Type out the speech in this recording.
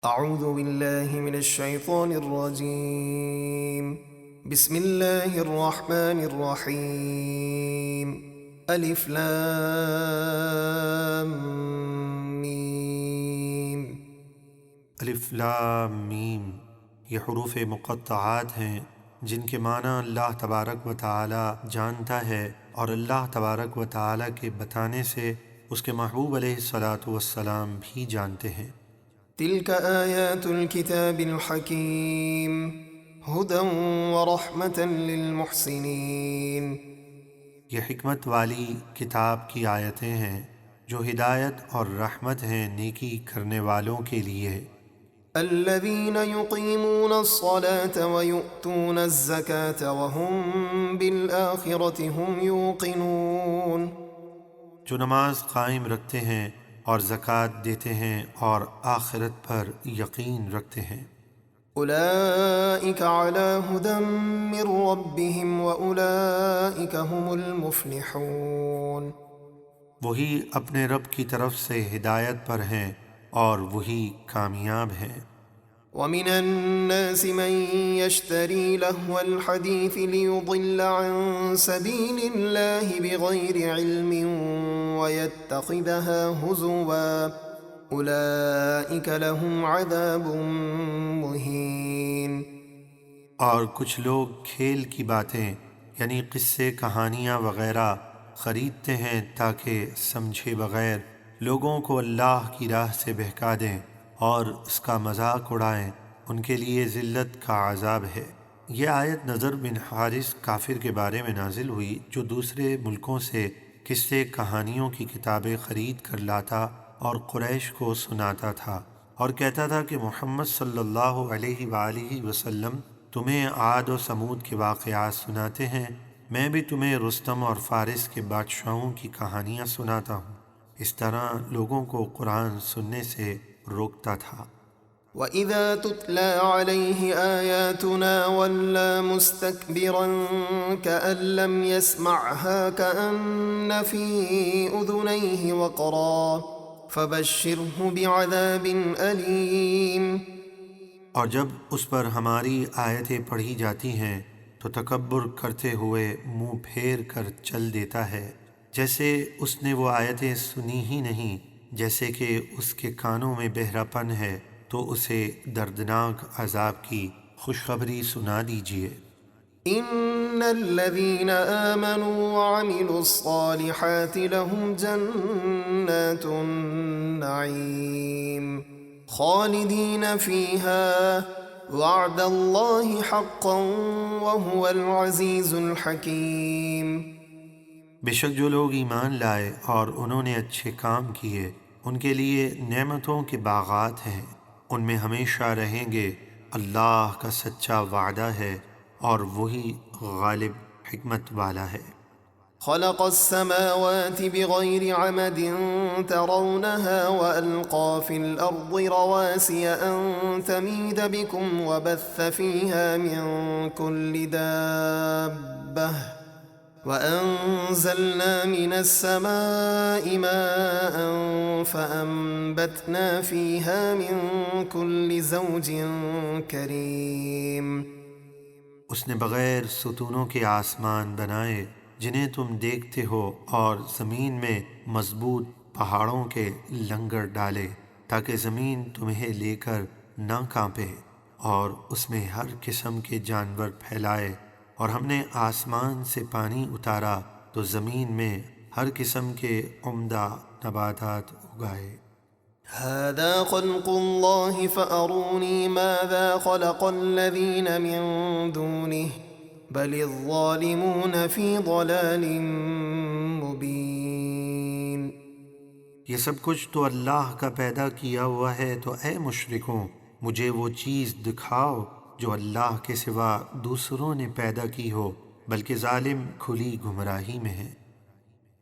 اعوذ باللہ من الشیطان الرجیم بسم اللہ الرحمن الرحیم الف لام میم۔ الف لام میم، یہ حروف مقطعات ہیں جن کے معنی اللہ تبارک و تعالی جانتا ہے، اور اللہ تبارک و تعالی کے بتانے سے اس کے محبوب علیہ الصلاۃ والسلام بھی جانتے ہیں۔ تلک آیات الکتاب الحکیم ھدی ورحمۃ للمحسنین۔ یہ حکمت والی کتاب کی آیتیں ہیں جو ہدایت اور رحمت ہیں نیکی کرنے والوں کے لیے۔ الذین یقیمون الصلاة ویؤتون الزکاة وهم بالآخرة هم یوقنون۔ جو نماز قائم رکھتے ہیں اور زکوٰۃ دیتے ہیں اور آخرت پر یقین رکھتے ہیں۔ اولئک علی ھدی من ربہم واولئک هم المفلحون۔ وہی اپنے رب کی طرف سے ہدایت پر ہیں اور وہی کامیاب ہیں۔ ومن الناس من يشتري لهو الحديث ليضل عن سبيل الله بغير علم ويتخذها هزوا أولئك لهم عذاب مهين۔ اور کچھ لوگ کھیل کی باتیں یعنی قصے کہانیاں وغیرہ خریدتے ہیں تاکہ سمجھے بغیر لوگوں کو اللہ کی راہ سے بہکا دیں اور اس کا مذاق اڑائیں، ان کے لیے ذلت کا عذاب ہے۔ یہ آیت نضر بن حارث کافر کے بارے میں نازل ہوئی جو دوسرے ملکوں سے قصے کہانیوں کی کتابیں خرید کر لاتا اور قریش کو سناتا تھا اور کہتا تھا کہ محمد صلی اللہ علیہ وآلہ وسلم تمہیں عاد و سمود کے واقعات سناتے ہیں، میں بھی تمہیں رستم اور فارس کے بادشاہوں کی کہانیاں سناتا ہوں۔ اس طرح لوگوں کو قرآن سننے سے روکتا تھا۔ وَإِذَا تُتْلَى عَلَيْهِ آيَاتُنَا وَلَّى مُسْتَكْبِرًا كَأَن لَّمْ يَسْمَعْهَا كَأَنَّ فِي أُذُنَيْهِ وَقْرًا فَبَشِّرْهُ بِعَذَابٍ أَلِيمٍ۔ اور جب اس پر ہماری آیتیں پڑھی جاتی ہیں تو تکبر کرتے ہوئے منہ پھیر کر چل دیتا ہے، جیسے اس نے وہ آیتیں سنی ہی نہیں، جیسے کہ اس کے کانوں میں بہرا پن ہے، تو اسے دردناک عذاب کی خوشخبری سنا دیجیے۔ ان الذين آمنوا وعملوا الصالحات لهم جنات النعيم خالدين فيها وعد الله حقا وهو العزيز الحكيم۔ بے شک جو لوگ ایمان لائے اور انہوں نے اچھے کام کیے ان کے لیے نعمتوں کے باغات ہیں، ان میں ہمیشہ رہیں گے، اللہ کا سچا وعدہ ہے اور وہی غالب حکمت والا ہے۔ خلق السماوات بغير عمد ترونها وألقى في الأرض رواسي أن تميد بكم وبث فيها من كل دابة وأنزلنا من السماء ماء فأنبتنا فيها من كل زوج كريم۔ اس نے بغیر ستونوں کے آسمان بنائے جنہیں تم دیکھتے ہو اور زمین میں مضبوط پہاڑوں کے لنگر ڈالے تاکہ زمین تمہیں لے کر نہ کانپے، اور اس میں ہر قسم کے جانور پھیلائے، اور ہم نے آسمان سے پانی اتارا تو زمین میں ہر قسم کے عمدہ نباتات اگائے۔ هذا خلق الله فأروني ماذا خلق الذين من دونه بل الظالمون في ضلال مبين۔ یہ سب کچھ تو اللہ کا پیدا کیا ہوا ہے، تو اے مشرکوں مجھے وہ چیز دکھاؤ جو اللہ کے سوا دوسروں نے پیدا کی ہو، بلکہ ظالم کھلی گمراہی میں ہیں۔